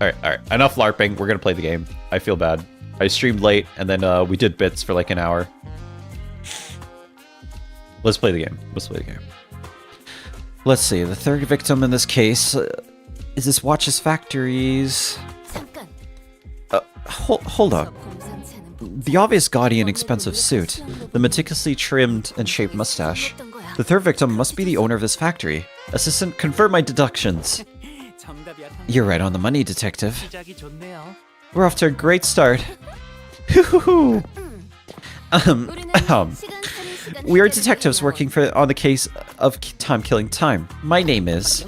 Alright. Enough LARPing. We're gonna play the game. I feel bad. I streamed late, and then we did bits for like an hour. Let's play the game. Let's see. The third victim in this case is this watch's factories. Hold up. The obvious gaudy and expensive suit, the meticulously trimmed and shaped mustache. The third victim must be the owner of this factory. Assistant, confirm my deductions. You're right on the money, detective. We're off to a great start. We are detectives working on the case of killing time. My name is...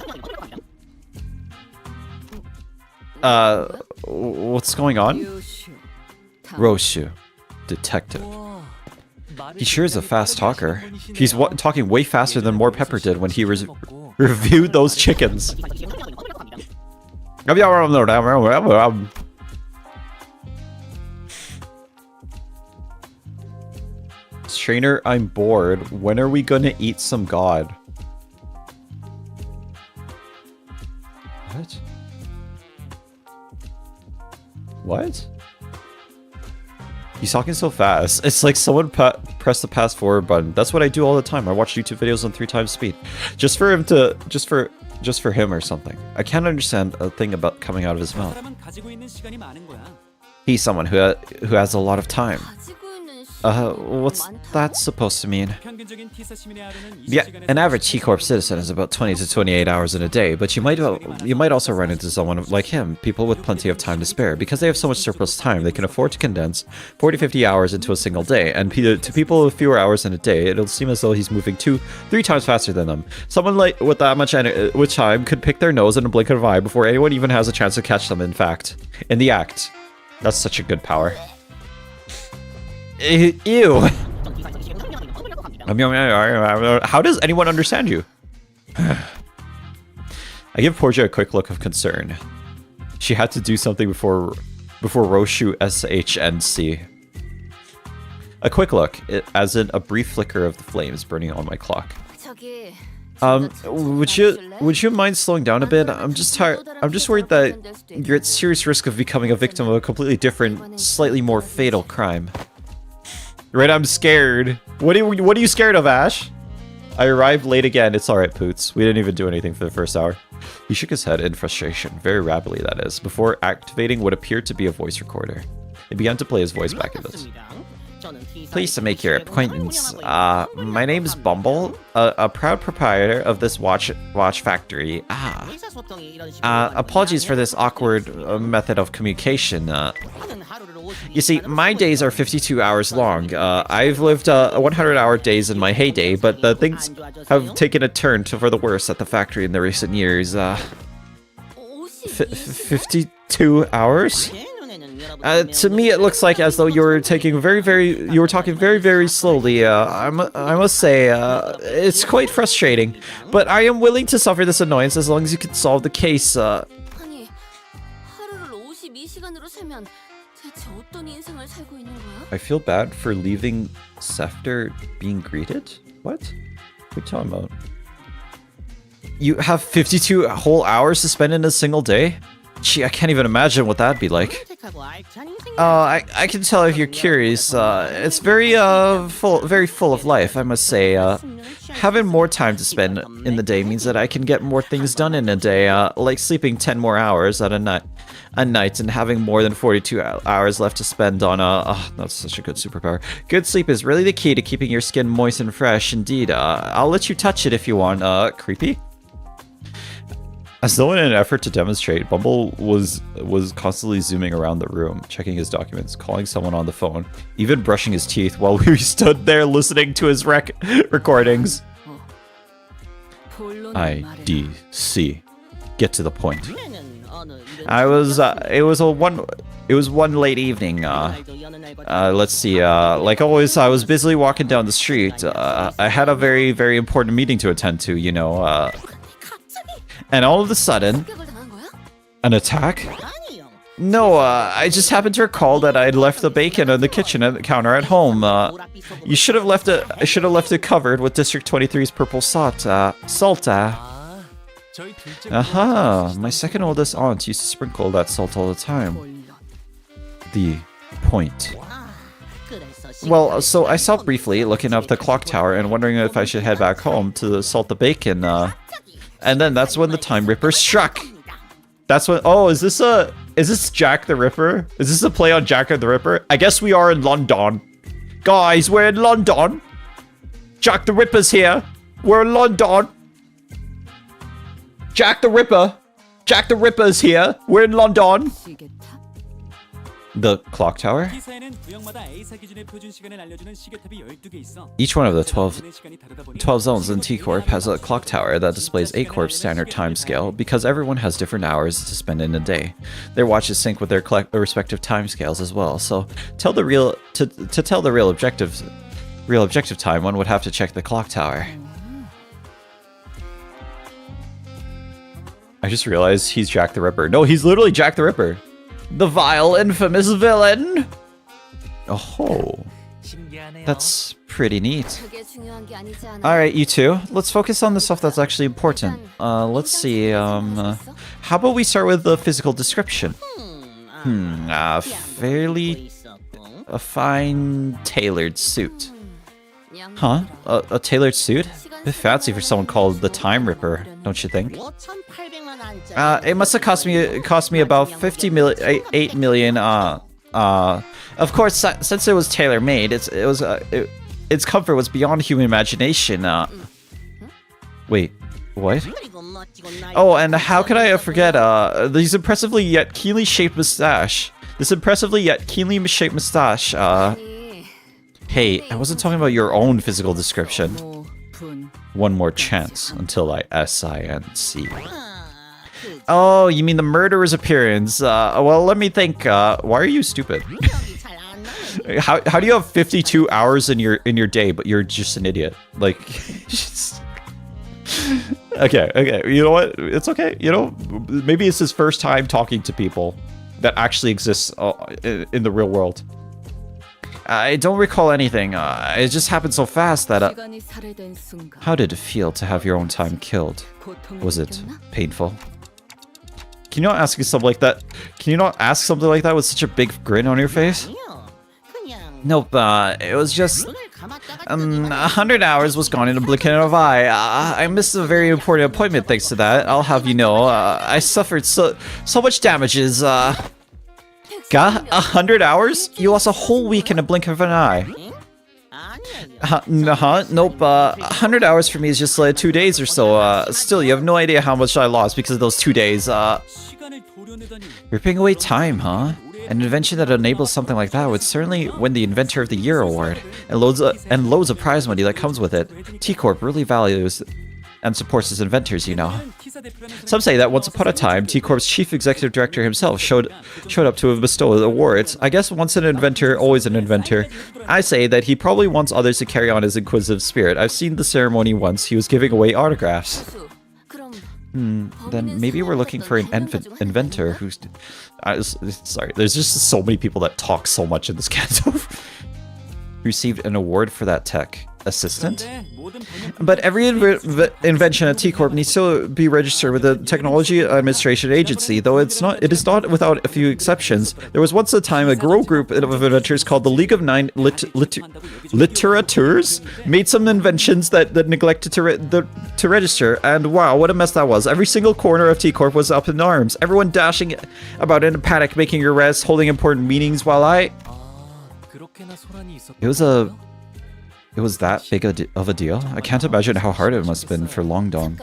what's going on? Roshu. Detective. He sure is a fast talker. He's talking way faster than More Pepper did when he reviewed those chickens. Trainer, I'm bored. When are we gonna eat some god? What? He's talking so fast. It's like someone pressed the fast forward button. That's what I do all the time. I watch YouTube videos on 3 times speed. Just for him or something. I can't understand a thing about coming out of his mouth. He's someone who has a lot of time. What's that supposed to mean? Yeah, an average T-Corp citizen is about 20 to 28 hours in a day, but you might also run into someone like him, people with plenty of time to spare. Because they have so much surplus time, they can afford to condense 40-50 hours into a single day, and to people with fewer hours in a day, it'll seem as though he's moving 2-3 times faster than them. Someone like with that much time could pick their nose in a blink of an eye before anyone even has a chance to catch them, in the act. That's such a good power. Ew. How does anyone understand you? I give Portia a quick look of concern. She had to do something before Roshu SHNC. A quick look, as in a brief flicker of the flames burning on my clock. Would you mind slowing down a bit? I'm just tired. I'm just worried that you're at serious risk of becoming a victim of a completely different, slightly more fatal crime. Right, I'm scared. What are you scared of, Ash? I arrived late again. It's alright, Poots. We didn't even do anything for the first hour. He shook his head in frustration, very rapidly that is, before activating what appeared to be a voice recorder. He began to play his voice back in this. Pleased to make your acquaintance. My name's Bumble, a proud proprietor of this watch factory. Apologies for this awkward method of communication. You see, my days are 52 hours long. I've lived 100-hour days in my heyday, but things have taken a turn for the worse at the factory in the recent years. 52 hours? To me, it looks like as though you were talking very, very slowly. I must say, it's quite frustrating. But I am willing to suffer this annoyance as long as you can solve the case. I feel bad for leaving Sefter being greeted? What? What are you talking about? You have 52 whole hours to spend in a single day? Gee, I can't even imagine what that'd be like. I can tell if you're curious. It's very full of life, I must say. Having more time to spend in the day means that I can get more things done in a day, like sleeping 10 more hours at a night and having more than 42 hours left to spend on that's such a good superpower. Good sleep is really the key to keeping your skin moist and fresh. Indeed, I'll let you touch it if you want. Creepy? As though in an effort to demonstrate, Bumble was constantly zooming around the room, checking his documents, calling someone on the phone, even brushing his teeth while we stood there listening to his recordings. IDC. Get to the point. It was one late evening. Let's see. Like always, I was busily walking down the street. I had a very, very important meeting to attend to, you know. And all of a sudden, an attack? No, I just happened to recall that I'd left the bacon on the kitchen counter at home. I should have left it covered with District 23's purple salt. Aha! My second oldest aunt used to sprinkle that salt all the time. The point. Well, so I stopped briefly, looking up the clock tower and wondering if I should head back home to salt the bacon, and then that's when the Time Ripper struck! That's when- oh, is this Jack the Ripper? Is this a play on Jack the Ripper? I guess we are in London. Guys, we're in London! Jack the Ripper's here! We're in London! Jack the Ripper! Jack the Ripper's here! We're in London! The clock tower? Each one of the 12 zones in T-Corp has a clock tower that displays A-Corp's standard time scale because everyone has different hours to spend in a day. Their watches sync with their respective time scales as well, so to tell the real objective time, one would have to check the clock tower. I just realized he's Jack the Ripper. No, he's literally Jack the Ripper. The vile, infamous villain! Oh, that's pretty neat. Alright, you two, let's focus on the stuff that's actually important. Let's see, how about we start with the physical description? A fine tailored suit. Huh? A tailored suit? A bit fancy for someone called the Time Ripper, don't you think? It must have cost me about 8 million. Of course, since it was tailor-made, its comfort was beyond human imagination. Wait, what? Oh, and how could I forget? This impressively yet keenly shaped mustache. Hey, I wasn't talking about your own physical description. One more chance until I S-I-N-C. Oh, you mean the murderer's appearance? Well, let me think. Why are you stupid? How do you have 52 hours in your day, but you're just an idiot? Like, okay. You know what? It's okay. You know, maybe it's his first time talking to people that actually exists in the real world. I don't recall anything. It just happened so fast that. How did it feel to have your own time killed? Was it painful? Can you not ask something like that? Can you not ask something like that with such a big grin on your face? Nope. It was just 100 hours was gone in a blink of an eye. I missed a very important appointment thanks to that. I'll have you know. I suffered so much damages. 100 hours? You lost a whole week in a blink of an eye. Nope. 100 hours for me is just like 2 days or so. Still, you have no idea how much I lost because of those 2 days. Ripping away time, huh? An invention that enables something like that would certainly win the Inventor of the Year award, and loads of prize money that comes with it. T-Corp really values and supports its inventors, you know. Some say that once upon a time, T-Corp's chief executive director himself showed up to bestow awards. I guess once an inventor, always an inventor. I say that he probably wants others to carry on his inquisitive spirit. I've seen the ceremony once. He was giving away autographs. Then maybe we're looking for an inventor who's... sorry, there's just so many people that talk so much in this canto. Received an award for that tech. Assistant? But every invention at T-Corp needs to be registered with the Technology Administration Agency, though it is not without a few exceptions. There was once a time a girl group of inventors called the League of Nine Literateurs made some inventions that neglected to register, and wow, what a mess that was. Every single corner of T-Corp was up in arms, everyone dashing about in a panic, making arrests, holding important meetings, while It was that big of a deal? I can't imagine how hard it must have been for Longdong.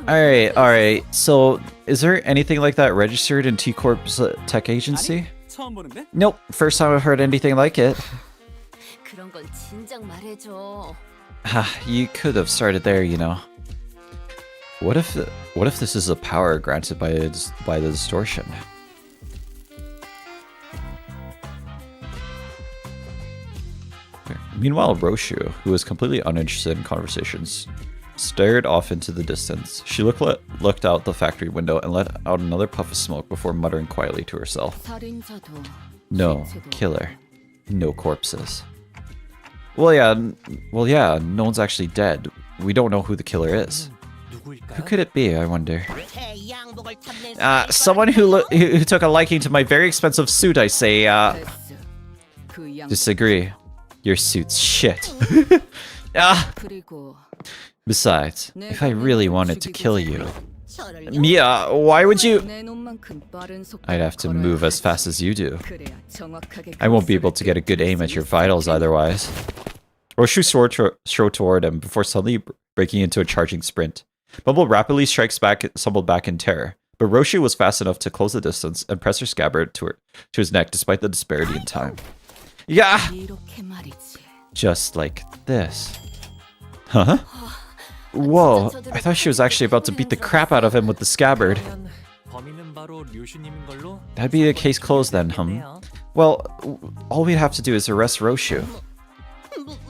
Alright, so is there anything like that registered in T-Corp's tech agency? Nope, first time I've heard anything like it. You could have started there, you know. What if this is a power granted by the distortion? Meanwhile, Roshu, who was completely uninterested in conversations, stared off into the distance. She looked out the factory window and let out another puff of smoke before muttering quietly to herself. No killer. No corpses. Well, yeah, no one's actually dead. We don't know who the killer is. Who could it be, I wonder? Someone who took a liking to my very expensive suit, I say. Disagree. Your suit's shit. Besides, if I really wanted to kill you... Mia, why would you... I'd have to move as fast as you do. I won't be able to get a good aim at your vitals otherwise. Roshu strode toward him before suddenly breaking into a charging sprint. Bumble rapidly stumbled back in terror, but Roshu was fast enough to close the distance and press her scabbard to his neck despite the disparity in time. Yeah! Just like this. Huh? Whoa, I thought she was actually about to beat the crap out of him with the scabbard. That'd be the case closed then, Well, all we'd have to do is arrest Roshu.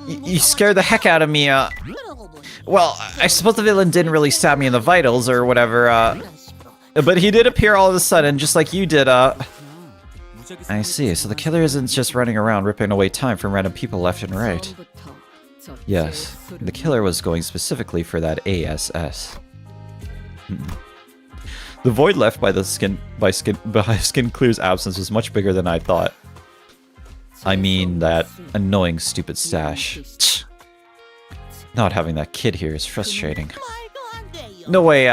You scared the heck out of me, Well, I suppose the villain didn't really stab me in the vitals or whatever, but he did appear all of a sudden, just like you did, I see, so the killer isn't just running around ripping away time from random people left and right. Yes, the killer was going specifically for that ASS. The void left by Skin Clear's absence was much bigger than I thought. I mean, that annoying stupid stash. Not having that kid here is frustrating. No way,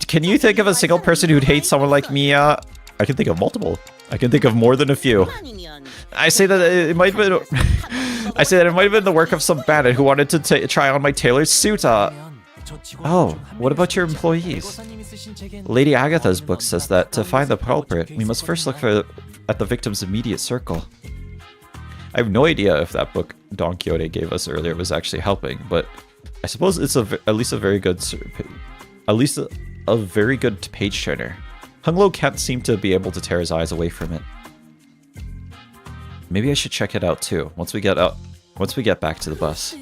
can you think of a single person who'd hate someone like me? I can think of multiple. I can think of more than a few. I say that it might have been... I say that it might have been the work of some bandit who wanted to try on my tailor's suit. Oh, what about your employees? Lady Agatha's book says that to find the culprit, we must first look at the victim's immediate circle. I have no idea if that book Don Quixote gave us earlier was actually helping, but I suppose it's at least a very good page turner. Hunglo can't seem to be able to tear his eyes away from it. Maybe I should check it out too, once we get back to the bus.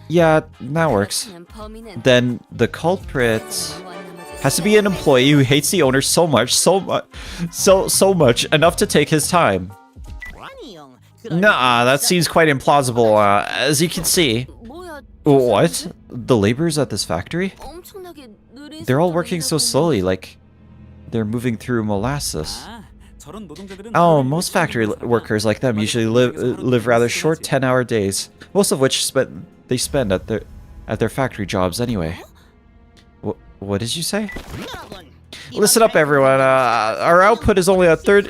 Yeah, that works. Then the culprit has to be an employee who hates the owner so much enough to take his time. Nah, that seems quite implausible, as you can see. What? The laborers at this factory? They're all working so slowly, like they're moving through molasses. Oh, most factory workers like them usually live rather short 10-hour days, most of which they spend at their factory jobs anyway. What did you say? Listen up, everyone. Our output is only a third.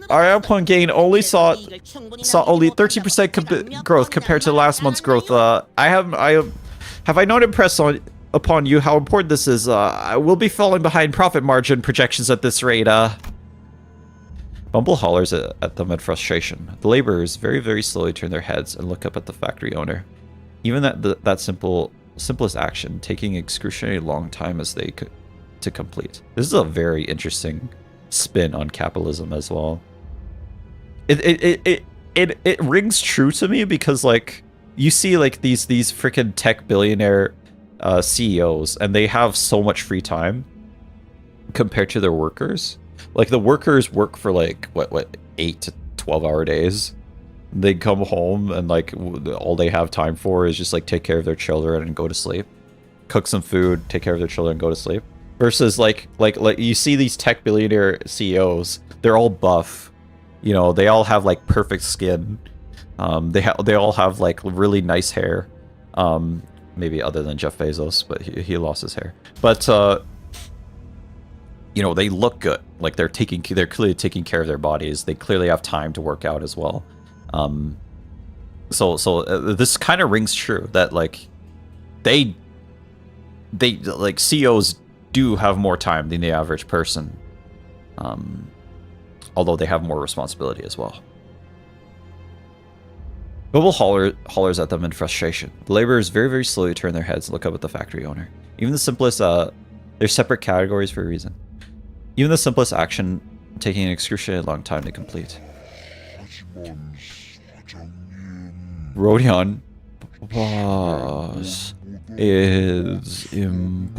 Our output gain only saw only 13% growth compared to last month's growth. Have I not impressed upon you how important this is? We'll be falling behind profit margin projections at this rate. Bumble hollers at them in frustration. The laborers very, very slowly turn their heads and look up at the factory owner. Even that simplest action taking excruciatingly long time as they could to complete. This is a very interesting spin on capitalism as well. It rings true to me because like you see like these freaking tech billionaire CEOs and they have so much free time compared to their workers. Like the workers work for like what 8 to 12-hour days. They come home and like all they have time for is just like take care of their children and go to sleep, cook some food, take care of their children, and go to sleep. Versus like you see these tech billionaire CEOs, they're all buff, you know, they all have like perfect skin, they all have like really nice hair, maybe other than Jeff Bezos, but he lost his hair. But you know, they look good, like they're clearly taking care of their bodies. They clearly have time to work out as well. So this kind of rings true that like they like CEOs do have more time than the average person, although they have more responsibility as well. Bubble hollers at them in frustration. The laborers very, very slowly turn their heads and look up at the factory owner. Even the simplest, they're separate categories for a reason. Even the simplest action taking an excruciatingly long time to complete. Rodion, boss, it's impossible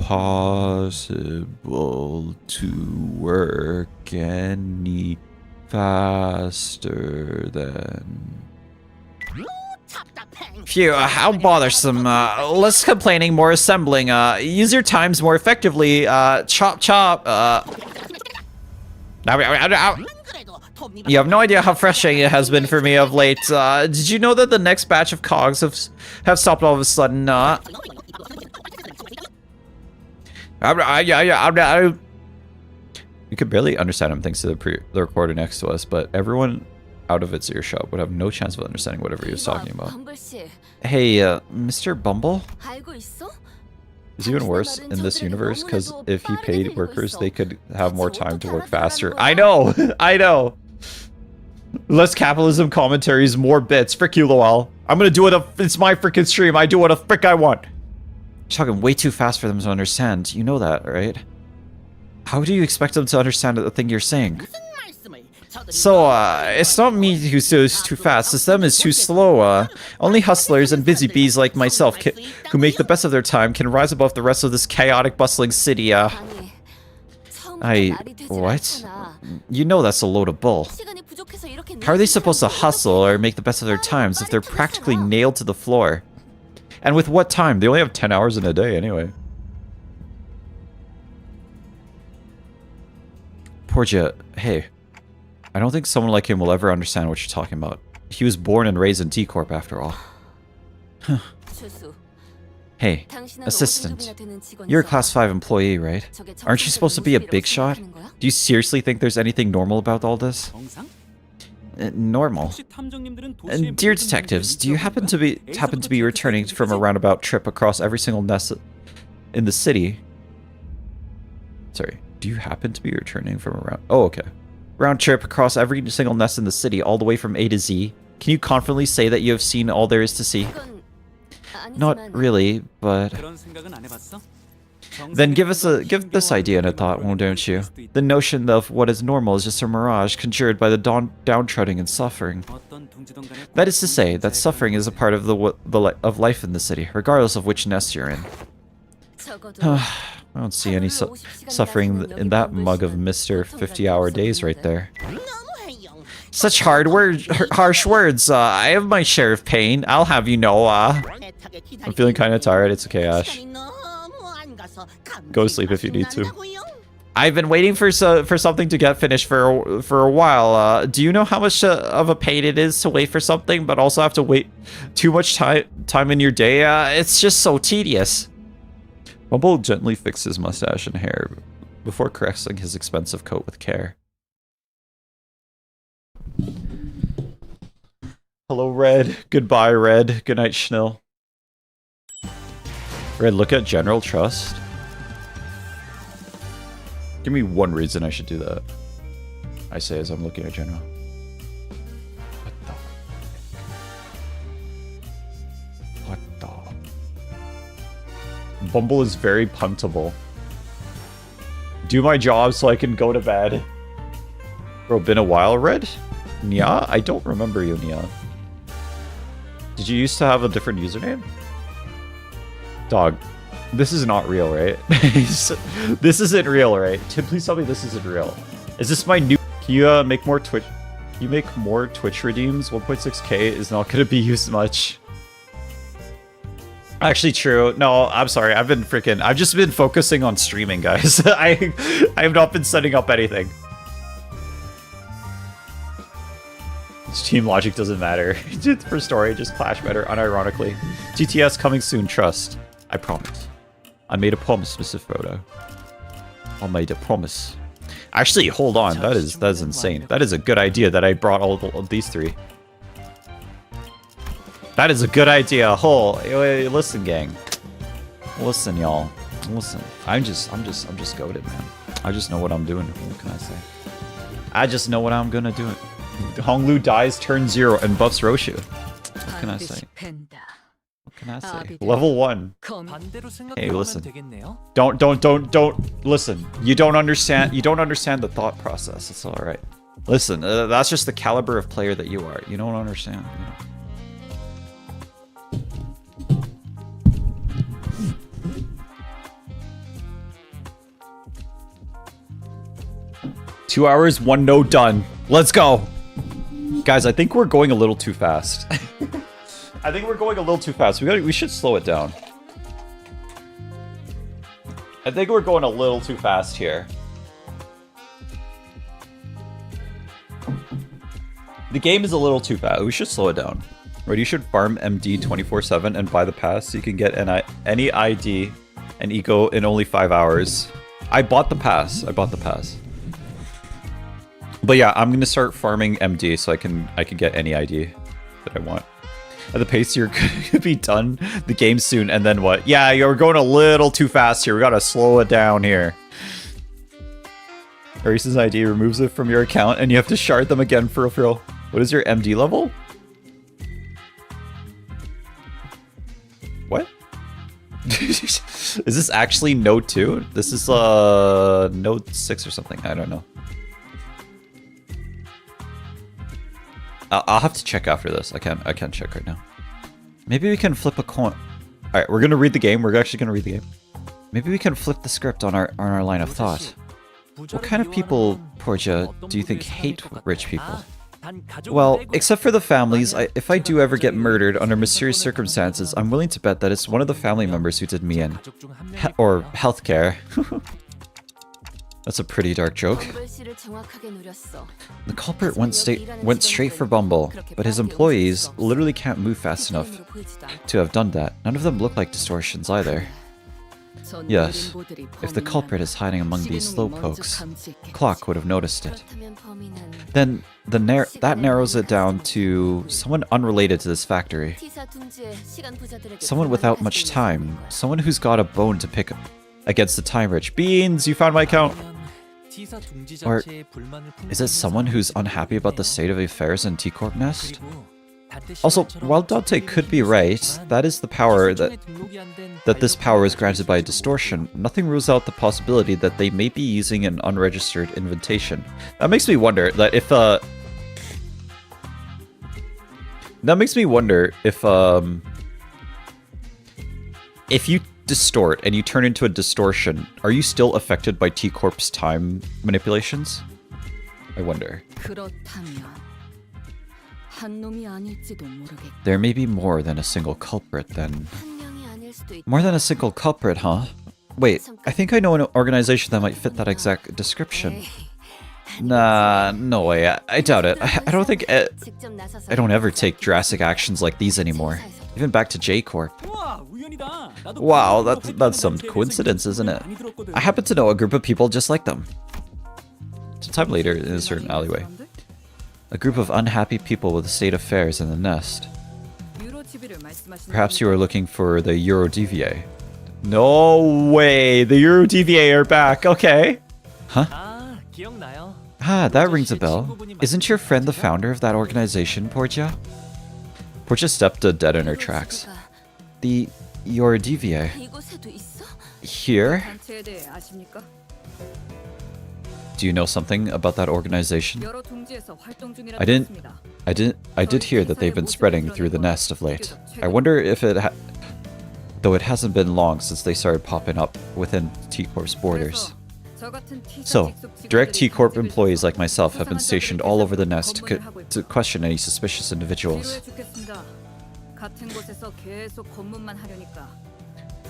to work any faster than... Phew, how bothersome. Less complaining, more assembling. Use your times more effectively. Chop chop. You have no idea how frustrating it has been for me of late. Did you know that the next batch of cogs have stopped all of a sudden? You could barely understand him thanks to the recorder next to us, but everyone out of its earshot would have no chance of understanding whatever he was talking about. Hey, Mr. Bumble? It's even worse in this universe, because if he paid workers, they could have more time to work faster. I know! I know! Less capitalism commentaries, more bits. Frick you, Lowell. I'm gonna do it. It's my freaking stream. I do what the frick I want. You're talking way too fast for them to understand. You know that, right? How do you expect them to understand the thing you're saying? So, it's not me who's too fast, it's them is too slow. Only hustlers and busy bees like myself who make the best of their time can rise above the rest of this chaotic, bustling city. What? You know that's a load of bull. How are they supposed to hustle or make the best of their times if they're practically nailed to the floor? And with what time? They only have 10 hours in a day anyway. Porgia, hey. I don't think someone like him will ever understand what you're talking about. He was born and raised in T-Corp after all. Hey, assistant. You're a class 5 employee, right? Aren't you supposed to be a big shot? Do you seriously think there's anything normal about all this? Normal? Dear detectives, do you happen to be returning from a roundabout trip across every single nest in the city? Sorry, do you happen to be returning from a round... Oh, okay. Round trip across every single nest in the city, all the way from A to Z. Can you confidently say that you have seen all there is to see? Not really, but... Then give this idea a thought, won't you? The notion of what is normal is just a mirage conjured by the downtrodden and suffering. That is to say, that suffering is a part of of life in the city, regardless of which nest you're in. I don't see any suffering in that mug of Mr. 50-hour days right there. Such harsh words. I have my share of pain. I'll have you know. I'm feeling kind of tired. It's okay, Ash. Go to sleep if you need to. I've been waiting for something to get finished for a while. Do you know how much of a pain it is to wait for something, but also have to wait too much time in your day? It's just so tedious. Bumble gently fixed his mustache and hair before caressing his expensive coat with care. Hello, Red. Goodbye, Red. Good night, Schnill. Red, look at General Trust. Give me one reason I should do that. I say as I'm looking at General. What the... Bumble is very puntable. Do my job so I can go to bed. Bro, been a while, Red? Nya? I don't remember you, Nya. Did you used to have a different username? Dog, this is not real, right? This isn't real, right? Tim, please tell me this isn't real. Is this my new... Can you make more Twitch... You make more Twitch redeems? 1.6k is not going to be used much. Actually, true. No, I'm sorry. I've just been focusing on streaming, guys. I have not been setting up anything. Team logic doesn't matter. For story, just clash better, unironically. GTS coming soon, trust. I promise. I made a promise, Mr. Frodo. I made a promise. Actually, hold on. That is insane. That is a good idea that I brought all of these three. That is a good idea. Listen, gang. Listen, y'all. Listen. I'm just goated, man. I just know what I'm doing. What can I say? I just know what I'm gonna do. Honglu dies, turns 0, and buffs Roshu. What can I say? What can I say? Level 1. Hey, listen. Don't listen. You don't understand the thought process. It's alright. Listen, that's just the caliber of player that you are. You don't understand. You know? 2 hours, 1 node done. Let's go. Guys, I think we're going a little too fast. I think we're going a little too fast. We should slow it down. I think we're going a little too fast here. The game is a little too fast. We should slow it down. Right, you should farm MD 24/7 and buy the pass so you can get any ID and eco in only 5 hours. I bought the pass. But yeah, I'm gonna start farming MD so I can get any ID that I want. At the pace you're gonna be done the game soon, and then what? Yeah, you're going a little too fast here. We gotta slow it down here. Erases ID removes it from your account, and you have to shard them again for real. What is your MD level? What? Is this actually Node 2? This is Node 6 or something. I don't know. I'll have to check after this. I can't check right now. Maybe we can flip a coin. All right, we're gonna read the game. We're actually gonna read the game. Maybe we can flip the script on our line of thought. What kind of people, Portia, do you think hate rich people? Well, except for the families, if I do ever get murdered under mysterious circumstances, I'm willing to bet that it's one of the family members who did me in. Or healthcare. That's a pretty dark joke. The culprit went straight for Bumble, but his employees literally can't move fast enough to have done that. None of them look like distortions either. Yes, if the culprit is hiding among these slowpokes, Clock would have noticed it. Then that narrows it down to someone unrelated to this factory. Someone without much time. Someone who's got a bone to pick against the time-rich. Beans, you found my account! Or is it someone who's unhappy about the state of affairs in T-Corp Nest? Also, while Dante could be right, that is the power that this power is granted by distortion. Nothing rules out the possibility that they may be using an unregistered invitation. That makes me wonder that if you distort and you turn into a distortion, are you still affected by T-Corp's time manipulations? I wonder. There may be more than a single culprit, then. More than a single culprit, huh? Wait, I think I know an organization that might fit that exact description. Nah, no way. I doubt it. I don't think I don't ever take drastic actions like these anymore. Even back to J-Corp. Wow, that's some coincidence, isn't it? I happen to know a group of people just like them. Sometime later, in a certain alleyway. A group of unhappy people with state affairs in the nest. Perhaps you are looking for the EuroDVA. No way! The EuroDVA are back! Okay. Huh? Ah, that rings a bell. Isn't your friend the founder of that organization, Portia? Portia stepped dead in her tracks. The EuroDVA. Here? Do you know something about that organization? I did hear that they've been spreading through the nest of late. I wonder if though it hasn't been long since they started popping up within T-Corp's borders. So, direct T-Corp employees like myself have been stationed all over the nest to question any suspicious individuals.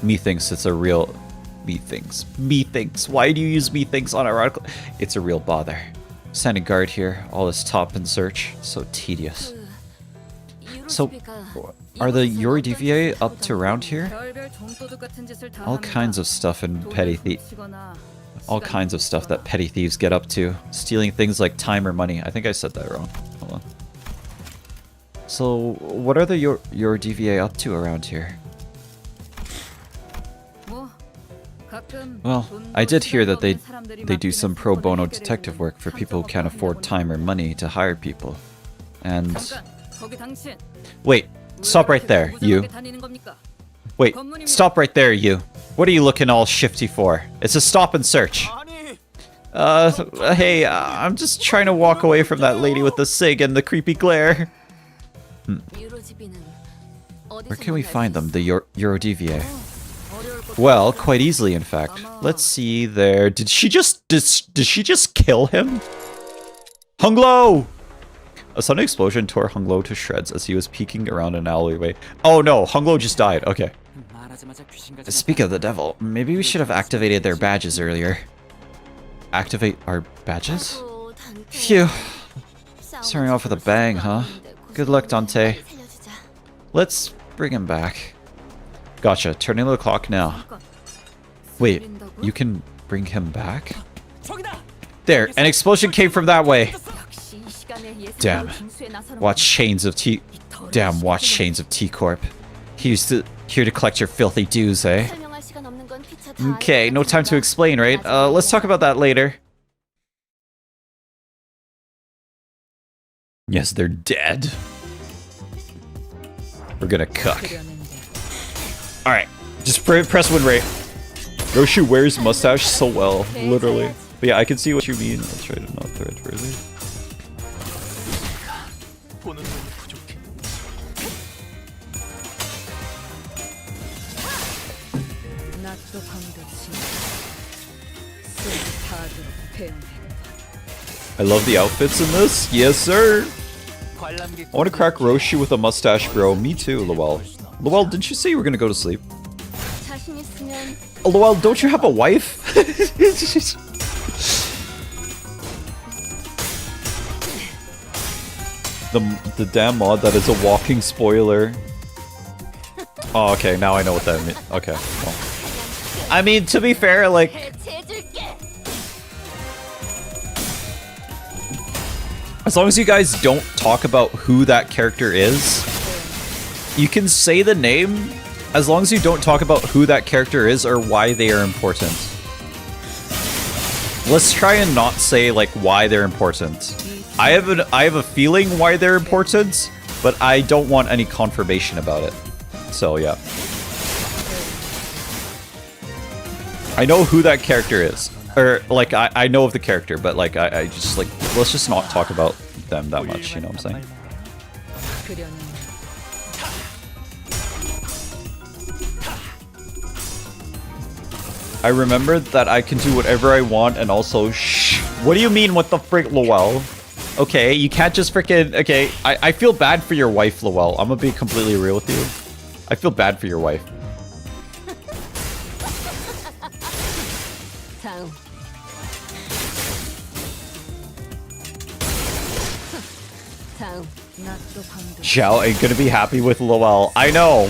Methinks it's a real... Methinks. Why do you use methinks on our article? It's a real bother. Standing guard here, all this top and search, so tedious. So, are the EuroDVA up to around here? All kinds of stuff and all kinds of stuff that petty thieves get up to. Stealing things like time or money. I think I said that wrong. Hold on. So, what are the EuroDVA up to around here? Well, I did hear that they do some pro bono detective work for people who can't afford time or money to hire people. And... Wait, stop right there, you. Wait, stop right there, you. What are you looking all shifty for? It's a stop and search. Hey, I'm just trying to walk away from that lady with the cig and the creepy glare. Where can we find them, the EuroDVA? Well, quite easily, in fact. Let's see there. Did she just kill him? Hunglo! A sudden explosion tore Hung Lo to shreds as he was peeking around an alleyway. Oh no, Hung Lo just died. Okay. Speak of the devil, maybe we should have activated their badges earlier. Activate our badges? Phew. Starting off with a bang, huh? Good luck, Dante. Let's bring him back. Gotcha. Turning the clock now. Wait, you can bring him back? There, an explosion came from that way. Damn. Watch Chains of T... Damn, watch Chains of T-Corp. He's here to collect your filthy dues, eh? Okay, no time to explain, right? Let's talk about that later. Yes, they're dead. We're gonna cook. Alright, just press win rate. Roshu wears mustache so well, literally. But yeah, I can see what you mean. I'll try to not thread further. I love the outfits in this. Yes, sir. I want to crack Roshu with a mustache, bro. Me too, Lowell. Lowell, didn't you say you were going to go to sleep? Oh, Lowell, don't you have a wife? the damn mod that is a walking spoiler. Oh, okay, now I know what that means. Okay, well. I mean, to be fair, like... As long as you guys don't talk about who that character is, you can say the name as long as you don't talk about who that character is or why they are important. Let's try and not say like why they're important. I have a feeling why they're important, but I don't want any confirmation about it. So yeah. I know who that character is. Or, like, I know of the character, but, like, I just, like, let's just not talk about them that much, you know what I'm saying? I remember that I can do whatever I want and also shh. What do you mean, what the frick, Lowell? Okay, you can't just frickin'... Okay, I feel bad for your wife, Lowell. I'm gonna be completely real with you. I feel bad for your wife. Xiao ain't gonna be happy with Lowell. I know.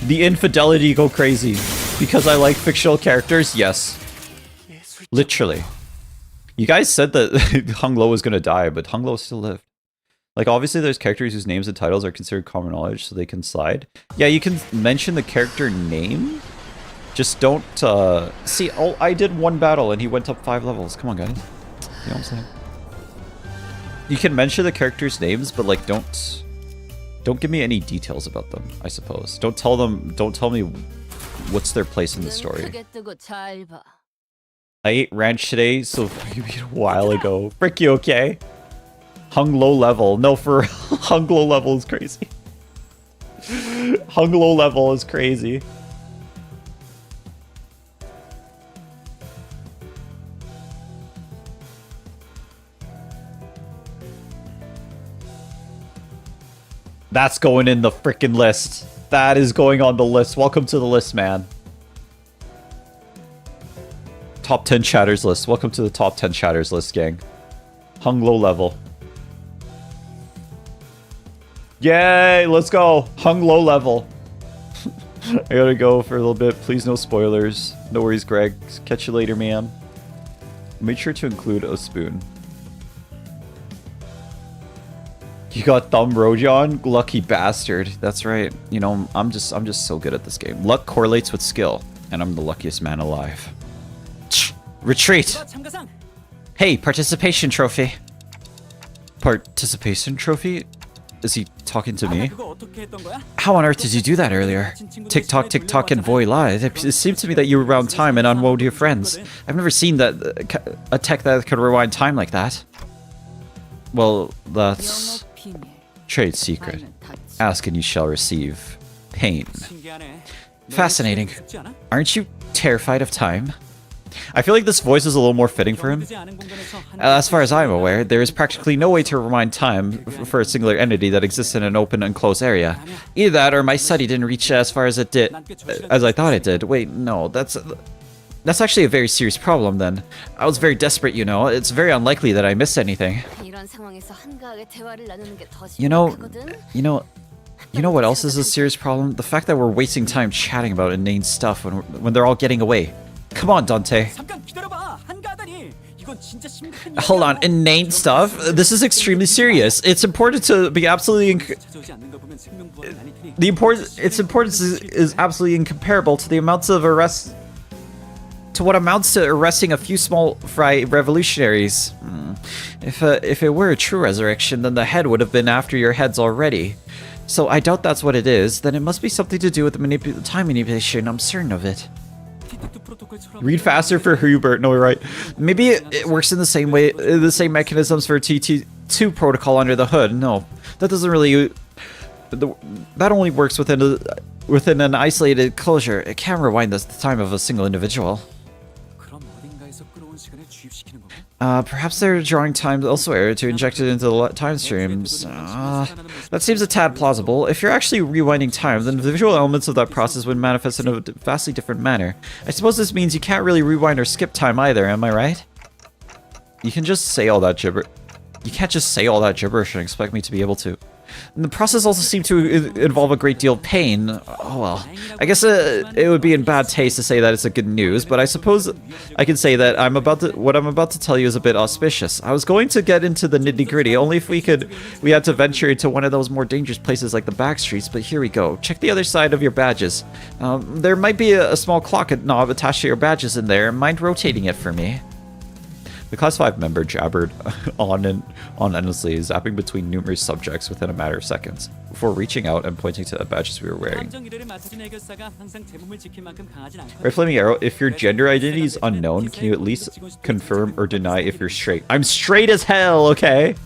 The infidelity go crazy. Because I like fictional characters? Yes. Literally. You guys said that Hung Lo was gonna die, but Hung Lo still lived. Like, obviously there's characters whose names and titles are considered common knowledge, so they can slide. Yeah, you can mention the character name. Just don't, See, oh, I did one battle and he went up 5 levels. Come on, guys. You know what I'm saying? You can mention the characters' names, but like don't give me any details about them, I suppose. Don't tell me what's their place in the story. I ate ranch today, so you ate a while ago. Frick you, okay? Hung Lo level. No, for Hung Lo level is crazy. Hung Lo level is crazy. That's going in the frickin' list. That is going on the list. Welcome to the list, man. Top 10 chatters list. Welcome to the top 10 chatters list, gang. Hung Lo level. Yay, let's go. Hung Lo level. I gotta go for a little bit. Please, no spoilers. No worries, Greg. Catch you later, man. Make sure to include a spoon. You got thumb Rojon? Lucky bastard. That's right. You know, I'm just so good at this game. Luck correlates with skill, and I'm the luckiest man alive. Retreat! Hey, participation trophy. Participation trophy? Is he talking to me? How on earth did you do that earlier? Tick-tock, tick-tock, and voila. It seemed to me that you rewound time and unwound your friends. I've never seen that a tech that could rewind time like that. Well, that's... trade secret. Ask and you shall receive. Pain. Fascinating. Aren't you terrified of time? I feel like this voice is a little more fitting for him. As far as I'm aware, there is practically no way to rewind time for a singular entity that exists in an open, enclosed area. Either that, or my study didn't reach as far as it did, as I thought it did. Wait, no, that's actually a very serious problem then. I was very desperate, you know. It's very unlikely that I missed anything. You know what else is a serious problem? The fact that we're wasting time chatting about inane stuff when they're all getting away. Come on, Dante. Hold on, inane stuff? This is extremely serious. It's important to be absolutely its importance is absolutely incomparable to the amounts of arrests to what amounts to arresting a few small fry revolutionaries. If it were a true resurrection, then the head would have been after your heads already. So I doubt that's what it is. Then it must be something to do with the time manipulation. I'm certain of it. Read faster for Hubert. No, you're right. Maybe it works in the same way, the same mechanisms for TT2 protocol under the hood. No, that doesn't really. That only works within an isolated closure. It can't rewind the time of a single individual. Perhaps they're drawing time elsewhere to inject it into the time streams. That seems a tad plausible. If you're actually rewinding time, then the visual elements of that process would manifest in a vastly different manner. I suppose this means you can't really rewind or skip time either, am I right? You can just say all that gibberish. You can't just say all that gibberish and expect me to be able to. And the process also seemed to involve a great deal of pain. Oh well, I guess it would be in bad taste to say that it's a good news, but I suppose I can say that what I'm about to tell you is a bit auspicious. I was going to get into the nitty-gritty only if we had to venture into one of those more dangerous places like the back streets, but here we go. Check the other side of your badges. There might be a small clock knob attached to your badges in there. Mind rotating it for me? The Class 5 member jabbered on endlessly, zapping between numerous subjects within a matter of seconds, before reaching out and pointing to the badges we were wearing. RedFlamingArrow, if your gender identity is unknown, can you at least confirm or deny if you're straight? I'm straight as hell, okay?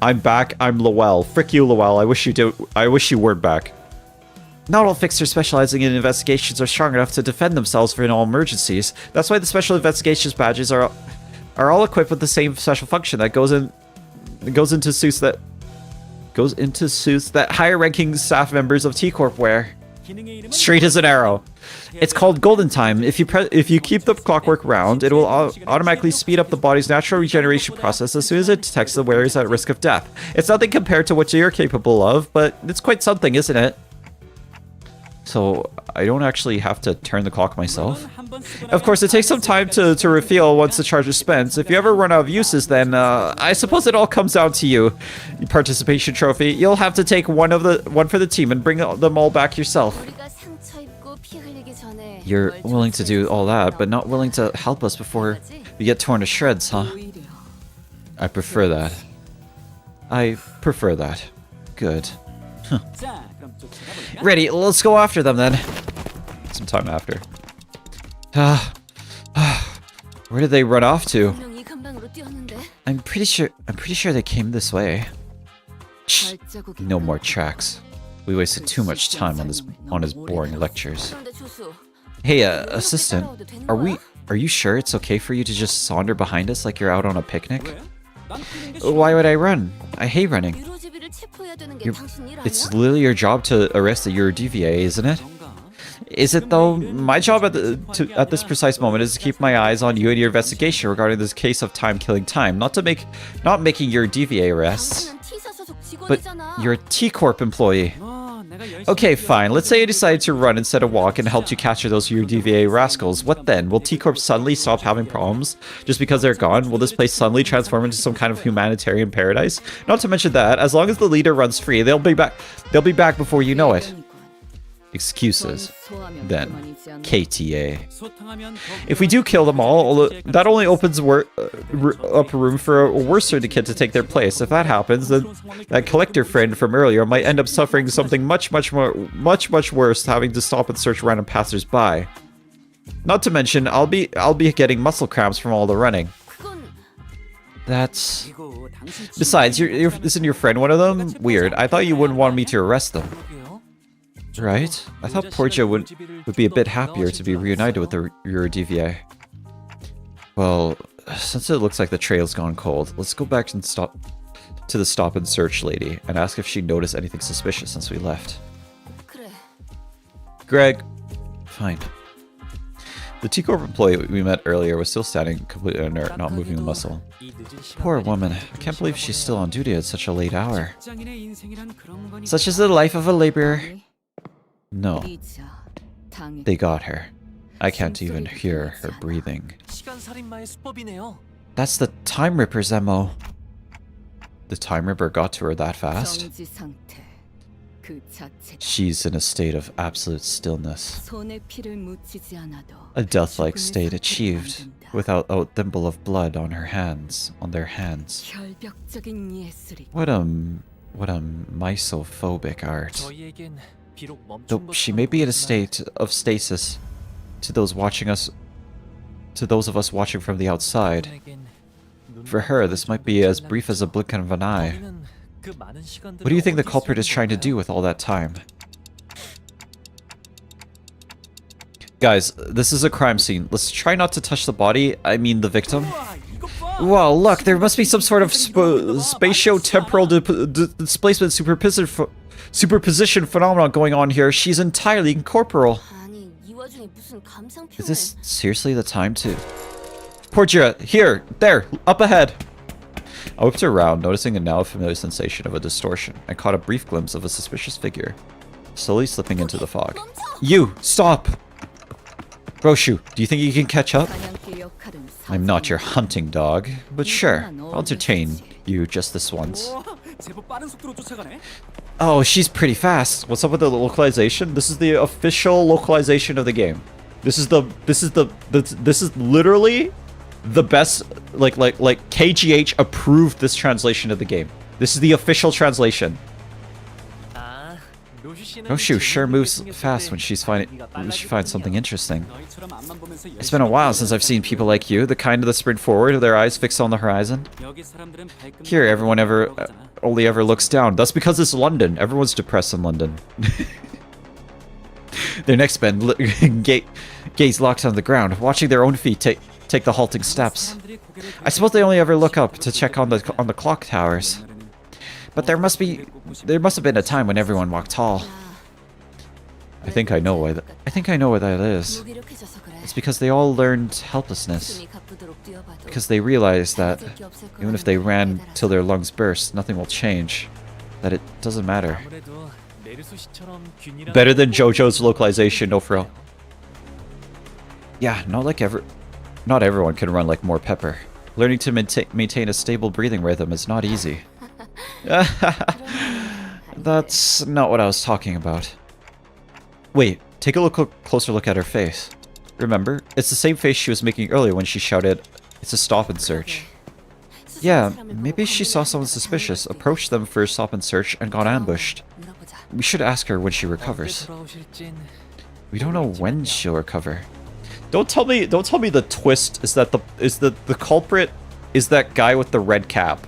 I'm back, I'm Lowell. Frick you, Lowell. I wish you weren't back. Not all fixers specializing in investigations are strong enough to defend themselves in all emergencies. That's why the special investigations badges are all equipped with the same special function that goes into suits that higher-ranking staff members of T-Corp wear. Straight as an arrow. It's called golden time. If you keep the clockwork round, it will automatically speed up the body's natural regeneration process as soon as it detects the wearers at risk of death. It's nothing compared to what you're capable of, but it's quite something, isn't it? So I don't actually have to turn the clock myself. Of course, it takes some time to refuel once the charge is spent. If you ever run out of uses, then I suppose it all comes down to you. Participation trophy. You'll have to take one for the team and bring them all back yourself. You're willing to do all that, but not willing to help us before we get torn to shreds, huh? I prefer that. Good. Huh. Ready, let's go after them then. Some time after. Where did they run off to? I'm pretty sure they came this way. Shh. No more tracks. We wasted too much time on his boring lectures. Hey, assistant, are you sure it's okay for you to just saunter behind us like you're out on a picnic? Why would I run? I hate running. It's literally your job to arrest your DVA, isn't it? Is it though? My job at this precise moment is to keep my eyes on you and your investigation regarding this case of time-killing time, not making your DVA arrests. But you're a T-Corp employee. Okay, fine. Let's say I decided to run instead of walk and helped you capture those UDVA rascals. What then? Will T-Corp suddenly stop having problems just because they're gone? Will this place suddenly transform into some kind of humanitarian paradise? Not to mention that, as long as the leader runs free, they'll be back before you know it. Excuses. Then, KTA. If we do kill them all, that only opens up room for a worse syndicate to take their place. If that happens, then that collector friend from earlier might end up suffering something much worse, having to stop and search random passers-by. Not to mention, I'll be getting muscle cramps from all the running. That's... Besides, isn't your friend one of them? Weird. I thought you wouldn't want me to arrest them. right? I thought Portia would be a bit happier to be reunited with the Eurodva. Well, since it looks like the trail's gone cold, let's go back and stop to the stop and search lady and ask if she noticed anything suspicious since we left. Greg. Fine. The T-Corp employee we met earlier was still standing completely inert, not moving a muscle. Poor woman. I can't believe she's still on duty at such a late hour. Such is the life of a laborer. No. They got her. I can't even hear her breathing. That's the Time Ripper's MO. The Time Ripper got to her that fast? She's in a state of absolute stillness. A death-like state achieved without a thimble of blood on their hands. What a misophobic art. Though she may be in a state of stasis to those of us watching from the outside. For her, this might be as brief as a blink of an eye. What do you think the culprit is trying to do with all that time? Guys, this is a crime scene. Let's try not to touch the body, I mean the victim. Wow, look, there must be some sort of spatio-temporal displacement superposition phenomenon going on here. She's entirely incorporeal. Is this seriously the time to... Portia, here, there, up ahead. I whipped around, noticing a now familiar sensation of a distortion. I caught a brief glimpse of a suspicious figure, slowly slipping into the fog. You! Stop! Roshu, do you think you can catch up? I'm not your hunting dog, but sure, I'll entertain you just this once. Oh, she's pretty fast. What's up with the localization? This is the official localization of the game. This is literally the best, like KGH approved this translation of the game. This is the official translation. Roshu sure moves fast when she finds something interesting. It's been a while since I've seen people like you, the kind that sprint forward with their eyes fixed on the horizon. Here, everyone only ever looks down. That's because it's London. Everyone's depressed in London. Their necks bend, gaze locked on the ground, watching their own feet take the halting steps. I suppose they only ever look up to check on the clock towers. But there must have been a time when everyone walked tall. I think I know why that is. It's because they all learned helplessness. Because they realized that even if they ran till their lungs burst, nothing will change. That it doesn't matter. Better than JoJo's localization, no for real. Yeah, not everyone can run like More Pepper. Learning to maintain a stable breathing rhythm is not easy. That's not what I was talking about. Wait, take a closer look at her face. Remember, it's the same face she was making earlier when she shouted, "It's a stop and search." Yeah, maybe she saw someone suspicious, approached them for a stop and search, and got ambushed. We should ask her when she recovers. We don't know when she'll recover. Don't tell me the twist is that the culprit is that guy with the red cap.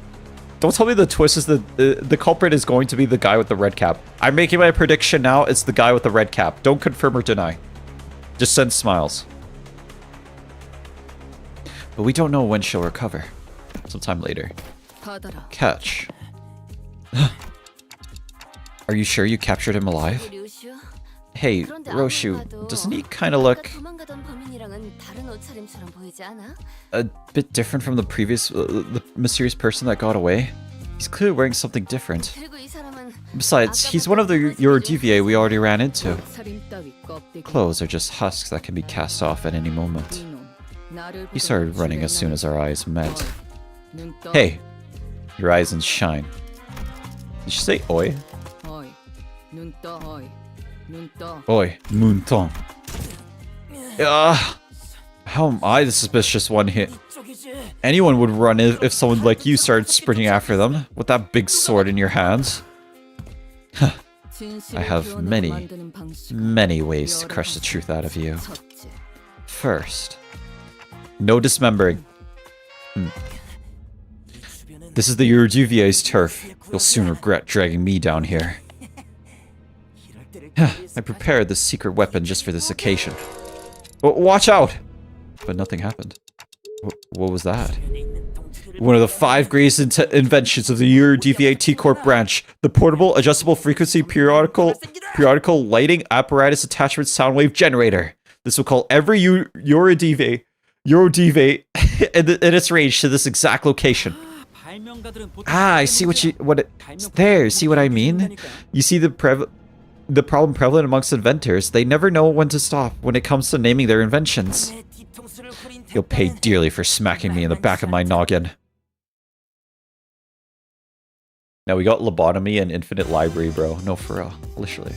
Don't tell me the twist is the culprit is going to be the guy with the red cap. I'm making my prediction now. It's the guy with the red cap. Don't confirm or deny. Just send smiles. But we don't know when she'll recover. Sometime later. Catch. Are you sure you captured him alive? Hey, Roshu, doesn't he kind of look a bit different from the previous, the mysterious person that got away? He's clearly wearing something different. Besides, he's one of your DVA we already ran into. Clothes are just husks that can be cast off at any moment. He started running as soon as our eyes met. Hey, your eyes and shine. Did she say oi? Oi, Moonton. How am I the suspicious one here? Anyone would run if someone like you started sprinting after them with that big sword in your hands. I have many ways to crush the truth out of you. First, no dismembering. This is the Eurodvia's turf. You'll soon regret dragging me down here. I prepared this secret weapon just for this occasion. Watch out! But nothing happened. What was that? One of the 5 greatest inventions of the EuroDVA T-Corp branch. The portable, adjustable frequency periodical lighting apparatus attachment sound wave generator. This will call every EuroDVA in its range to this exact location. I see there, see what I mean? You see the problem prevalent amongst inventors. They never know when to stop when it comes to naming their inventions. You'll pay dearly for smacking me in the back of my noggin. Now we got lobotomy and infinite library, bro. No, for real. Literally.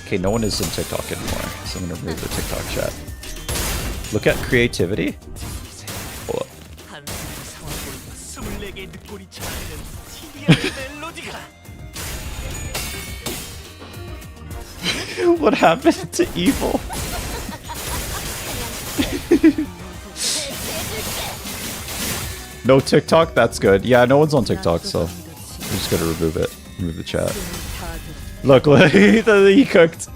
Okay, no one is in TikTok anymore, so I'm gonna remove the TikTok chat. Look at creativity. Hold up. What happened to evil? No TikTok? That's good. Yeah, no one's on TikTok, so I'm just gonna remove it. Remove the chat. Look, he cooked.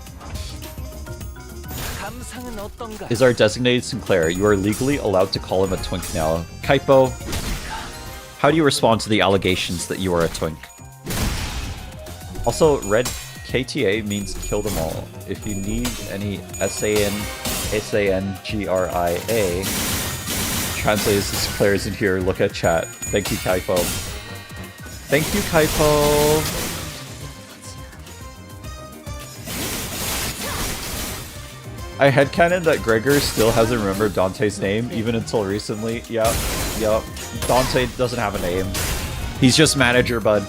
Is our designated Sinclair. You are legally allowed to call him a twink now. Kaipo, how do you respond to the allegations that you are a twink? Also, red KTA means kill them all. If you need any SANGRIA translators to Sinclairs in here, look at chat. Thank you, Kaipo. Thank you, Kaipo. I headcanon that Gregor still hasn't remembered Dante's name, even until recently. Yep. Dante doesn't have a name. He's just manager, bud.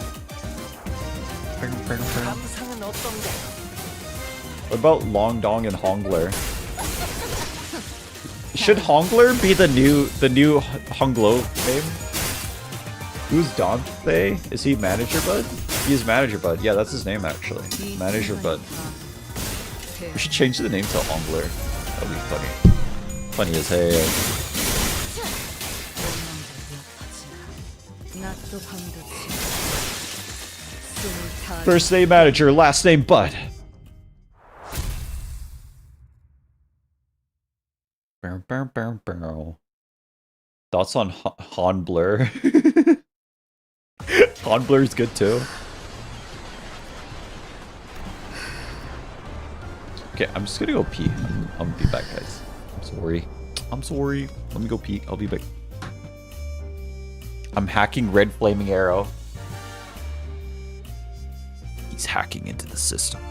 What about Long Dong and Hongler? Should Hongler be the new Honglo name? Who's Dante? Is he manager, bud? He's manager, bud. Yeah, that's his name actually. Manager, bud. We should change the name to Hongler. That'd be funny. Funny as hell. First name manager, last name Bud. Thoughts on Honblur? Honblur's good too. Okay, I'm just gonna go pee. I'm gonna be back, guys. I'm sorry. Let me go pee. I'll be back. I'm hacking RedFlamingArrow. He's hacking into the system.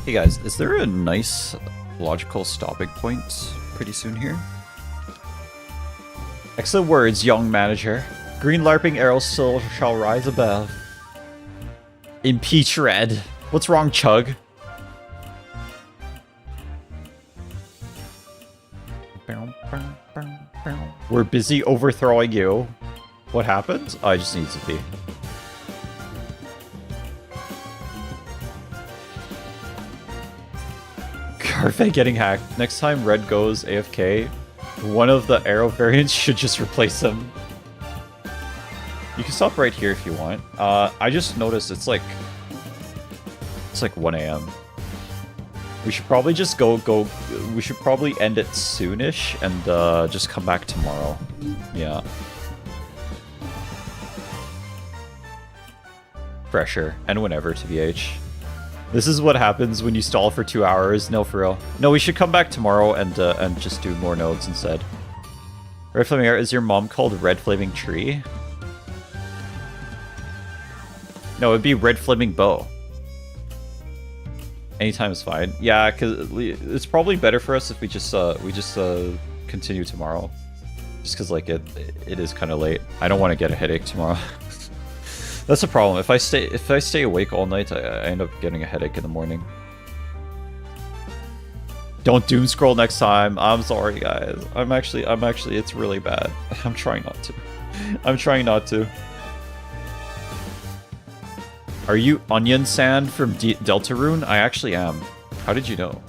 Hey guys, is there a nice logical stopping point pretty soon here? Excellent words, young manager. Green LARPing arrow still shall rise above. Impeach Red. What's wrong, Chug? We're busy overthrowing you. What happened? I just need to pee. Carfe getting hacked. Next time Red goes AFK, one of the arrow variants should just replace him. You can stop right here if you want. I just noticed it's like 1 AM. We should probably just go. We should probably end it soonish and just come back tomorrow. Yeah. Fresher and whenever, TBH. This is what happens when you stall for 2 hours. No, for real. No, we should come back tomorrow and just do more nodes instead. Red Flaming Arrow, is your mom called Red Flaming Tree? No, it'd be Red Flaming Bow. Anytime is fine. Yeah, because it's probably better for us if we just continue tomorrow. Just because like it is kind of late. I don't want to get a headache tomorrow. That's the problem. If I stay awake all night, I end up getting a headache in the morning. Don't doom scroll next time. I'm sorry, guys. I'm actually. It's really bad. I'm trying not to. I'm trying not to. Are you Onion Sand from Deltarune? I actually am. How did you know?